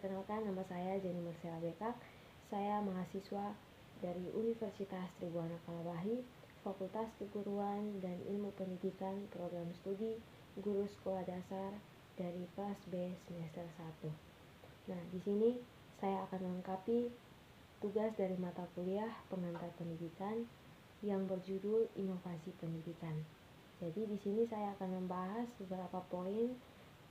Perkenalkan, nama saya Jenny Marcella Bekak. Saya mahasiswa dari Universitas Tribhuwana Kalawahi, Fakultas Keguruan dan Ilmu Pendidikan, Program Studi Guru Sekolah Dasar dari kelas B semester 1. Nah, di sini saya akan melengkapi tugas dari mata kuliah pengantar pendidikan yang berjudul Inovasi Pendidikan. Jadi di sini saya akan membahas beberapa poin.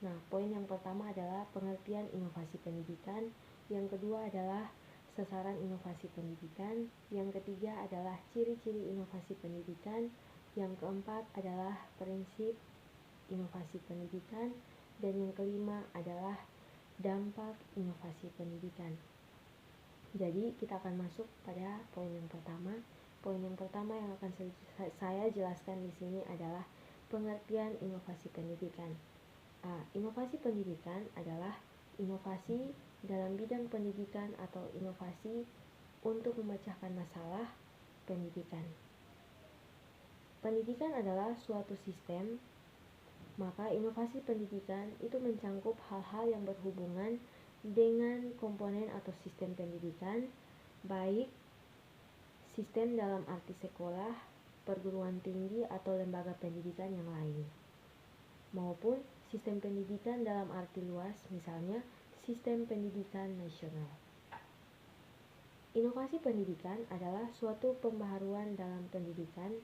Nah, poin yang pertama adalah pengertian inovasi pendidikan, yang kedua adalah sasaran inovasi pendidikan, yang ketiga adalah ciri-ciri inovasi pendidikan, yang keempat adalah prinsip inovasi pendidikan, dan yang kelima adalah dampak inovasi pendidikan. Jadi kita akan masuk pada poin yang pertama. Poin yang pertama yang akan saya jelaskan di sini adalah pengertian inovasi pendidikan. Inovasi pendidikan adalah inovasi dalam bidang pendidikan atau inovasi untuk memecahkan masalah pendidikan. Pendidikan adalah suatu sistem, maka inovasi pendidikan itu mencangkup hal-hal yang berhubungan dengan komponen atau sistem pendidikan, baik sistem dalam arti sekolah, perguruan tinggi atau lembaga pendidikan yang lain, maupun sistem pendidikan dalam arti luas, misalnya sistem pendidikan nasional. Inovasi pendidikan adalah suatu pembaharuan dalam pendidikan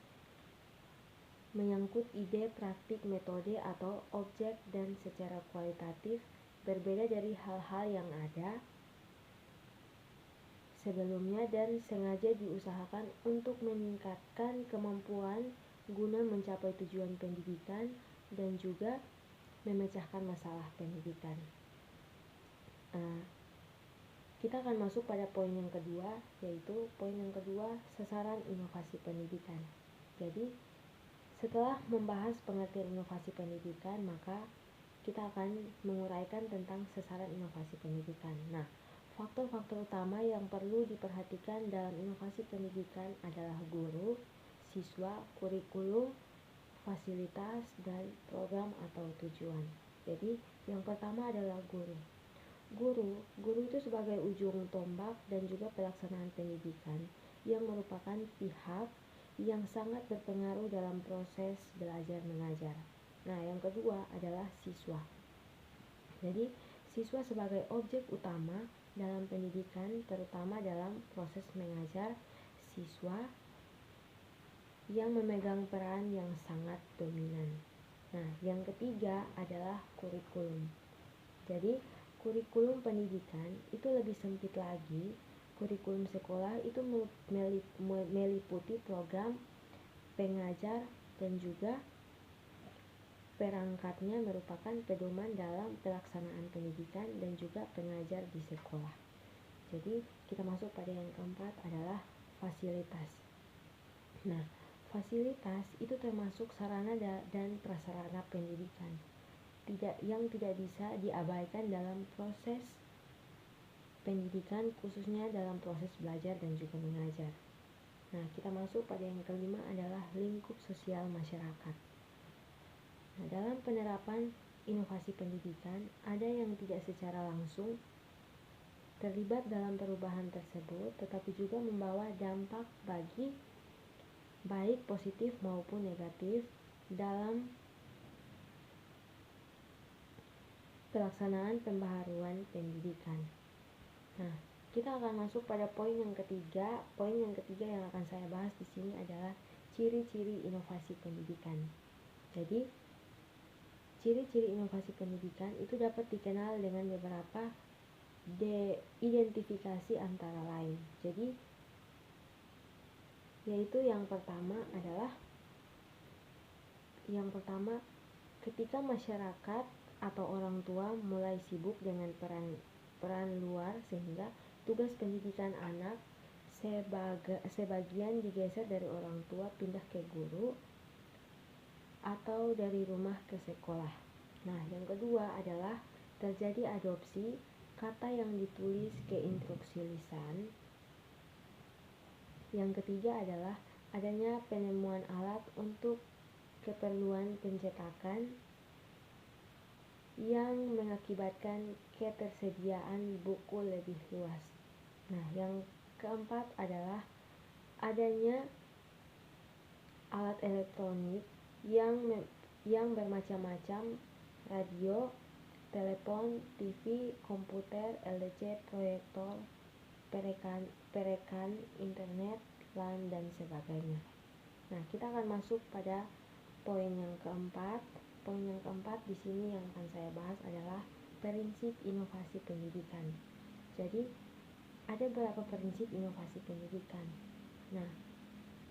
menyangkut ide, praktik, metode, atau objek dan secara kualitatif berbeda dari hal-hal yang ada sebelumnya dan sengaja diusahakan untuk meningkatkan kemampuan guna mencapai tujuan pendidikan dan juga memecahkan masalah pendidikan. Kita akan masuk pada poin yang kedua, yaitu poin yang kedua, sasaran inovasi pendidikan. Jadi, setelah membahas pengertian inovasi pendidikan, maka kita akan menguraikan tentang sasaran inovasi pendidikan. Nah, faktor-faktor utama yang perlu diperhatikan dalam inovasi pendidikan adalah guru, siswa, kurikulum, fasilitas, dan program atau tujuan. Jadi, yang pertama adalah guru. Guru itu sebagai ujung tombak dan juga pelaksanaan pendidikan yang merupakan pihak yang sangat berpengaruh dalam proses belajar mengajar. Nah, yang kedua adalah siswa. Jadi, siswa sebagai objek utama dalam pendidikan, terutama dalam proses mengajar, siswa yang memegang peran yang sangat dominan. Nah, yang ketiga adalah kurikulum. Jadi, kurikulum pendidikan itu lebih sempit lagi. Kurikulum sekolah itu meliputi program pengajar dan juga perangkatnya merupakan pedoman dalam pelaksanaan pendidikan dan juga pengajar di sekolah. Jadi kita masuk pada yang keempat adalah fasilitas. Nah, fasilitas itu termasuk sarana dan prasarana pendidikan yang tidak bisa diabaikan dalam proses pendidikan, khususnya dalam proses belajar dan juga mengajar. Nah, kita masuk pada yang kelima adalah lingkup sosial masyarakat. Nah, dalam penerapan inovasi pendidikan, ada yang tidak secara langsung terlibat dalam perubahan tersebut, tetapi juga membawa dampak bagi baik positif maupun negatif dalam pelaksanaan pembaharuan pendidikan. Nah, kita akan masuk pada poin yang ketiga. Poin yang ketiga yang akan saya bahas di sini adalah ciri-ciri inovasi pendidikan. Jadi, ciri-ciri inovasi pendidikan itu dapat dikenal dengan beberapa identifikasi antara lain. Jadi, yaitu yang pertama adalah ketika masyarakat atau orang tua mulai sibuk dengan peran luar, sehingga tugas pendidikan anak sebagian digeser dari orang tua pindah ke guru atau dari rumah ke sekolah. Nah, yang kedua adalah terjadi adopsi kata yang ditulis ke instruksi lisan. Yang ketiga adalah adanya penemuan alat untuk keperluan pencetakan. yang mengakibatkan ketersediaan buku lebih luas. Nah, yang keempat adalah adanya alat elektronik yang bermacam-macam, radio, telepon, TV, komputer, LCD, proyektor, perekan, internet, LAN, dan sebagainya. Nah, kita akan masuk pada poin yang keempat. Poin yang keempat di sini yang akan saya bahas adalah prinsip inovasi pendidikan. Jadi, ada beberapa prinsip inovasi pendidikan. Nah,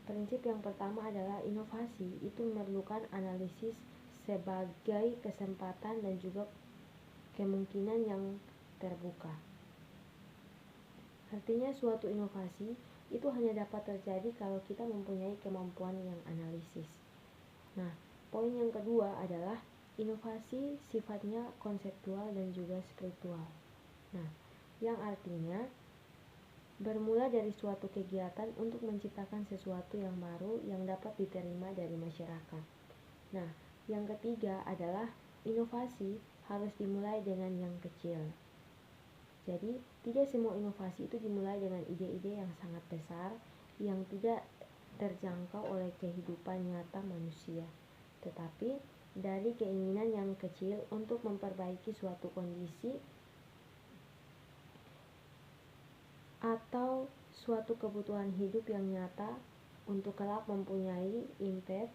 prinsip yang pertama adalah inovasi itu memerlukan analisis sebagai kesempatan dan juga kemungkinan yang terbuka. Artinya suatu inovasi itu hanya dapat terjadi kalau kita mempunyai kemampuan yang analisis. Nah, poin yang kedua adalah inovasi sifatnya konseptual dan juga spiritual. Nah, yang artinya bermula dari suatu kegiatan untuk menciptakan sesuatu yang baru yang dapat diterima dari masyarakat. Nah, yang ketiga adalah inovasi harus dimulai dengan yang kecil. Jadi, tidak semua inovasi itu dimulai dengan ide-ide yang sangat besar yang tidak terjangkau oleh kehidupan nyata manusia, tetapi dari keinginan yang kecil untuk memperbaiki suatu kondisi atau suatu kebutuhan hidup yang nyata untuk kelak mempunyai impact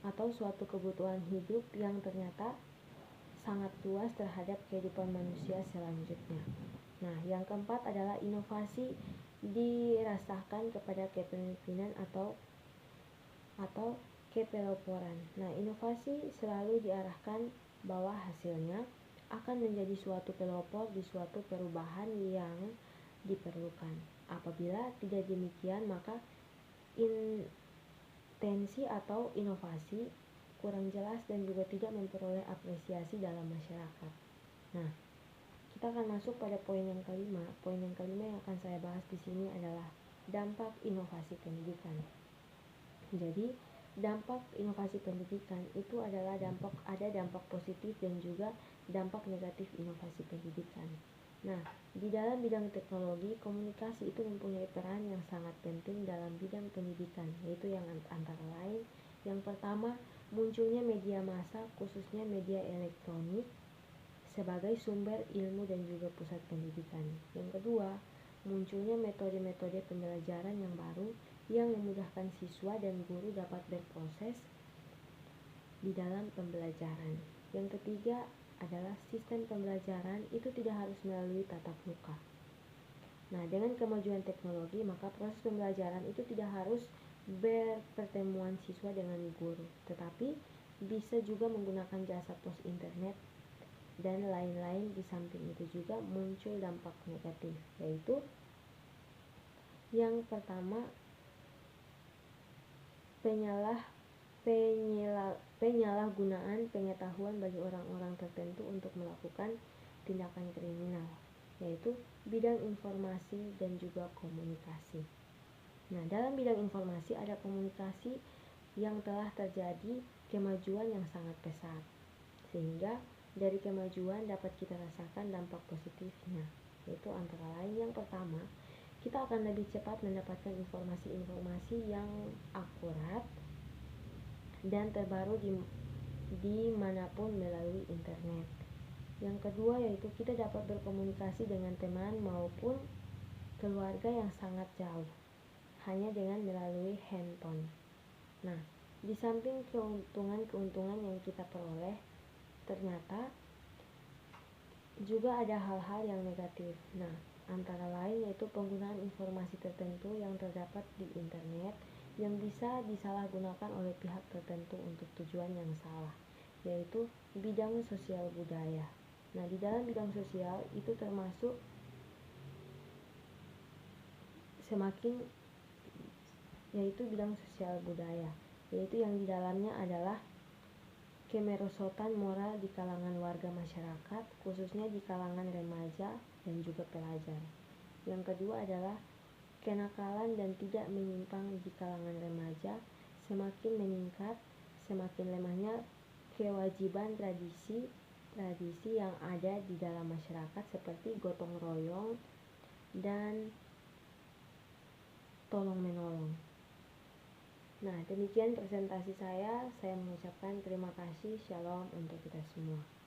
atau suatu kebutuhan hidup yang ternyata sangat luas terhadap kehidupan manusia selanjutnya. Nah, yang keempat adalah inovasi dirasakan kepada kepemimpinan atau kepeloporan. Nah, inovasi selalu diarahkan bahwa hasilnya akan menjadi suatu pelopor di suatu perubahan yang diperlukan. Apabila tidak demikian, maka intensi atau inovasi kurang jelas dan juga tidak memperoleh apresiasi dalam masyarakat. Nah, kita akan masuk pada poin yang kelima. Poin yang kelima yang akan saya bahas di sini adalah dampak inovasi pendidikan. Jadi, dampak inovasi pendidikan itu adalah ada dampak positif dan juga dampak negatif inovasi pendidikan. Nah, di dalam bidang teknologi, komunikasi itu mempunyai peran yang sangat penting dalam bidang pendidikan, yaitu yang antara lain, yang pertama, munculnya media massa, khususnya media elektronik, sebagai sumber ilmu dan juga pusat pendidikan. Yang kedua, munculnya metode-metode pembelajaran yang baru yang memudahkan siswa dan guru dapat berproses di dalam pembelajaran. Yang ketiga adalah sistem pembelajaran itu tidak harus melalui tatap muka. Nah, dengan kemajuan teknologi, maka proses pembelajaran itu tidak harus berpertemuan siswa dengan guru, tetapi bisa juga menggunakan jasa pos internet dan lain-lain. Di samping itu juga muncul dampak negatif, yaitu yang pertama, penyalahgunaan pengetahuan bagi orang-orang tertentu untuk melakukan tindakan kriminal, yaitu bidang informasi dan juga komunikasi. Nah, dalam bidang informasi ada komunikasi yang telah terjadi kemajuan yang sangat pesat, sehingga dari kemajuan dapat kita rasakan dampak positifnya, yaitu antara lain yang pertama, kita akan lebih cepat mendapatkan informasi-informasi yang akurat dan terbaru dimanapun melalui internet. Yang kedua yaitu kita dapat berkomunikasi dengan teman maupun keluarga yang sangat jauh hanya dengan melalui handphone. Nah, di samping keuntungan-keuntungan yang kita peroleh, ternyata juga ada hal-hal yang negatif. Nah, antara lain yaitu penggunaan informasi tertentu yang terdapat di internet yang bisa disalahgunakan oleh pihak tertentu untuk tujuan yang salah, yaitu bidang sosial budaya. Nah, di dalam bidang sosial itu termasuk yaitu bidang sosial budaya, yaitu yang di dalamnya adalah kemerosotan moral di kalangan warga masyarakat, khususnya di kalangan remaja dan juga pelajar. Yang kedua adalah kenakalan dan tidak menyimpang di kalangan remaja semakin meningkat, semakin lemahnya kewajiban tradisi tradisi yang ada di dalam masyarakat seperti gotong royong dan tolong menolong. Nah, demikian presentasi saya. Saya mengucapkan terima kasih. Shalom untuk kita semua.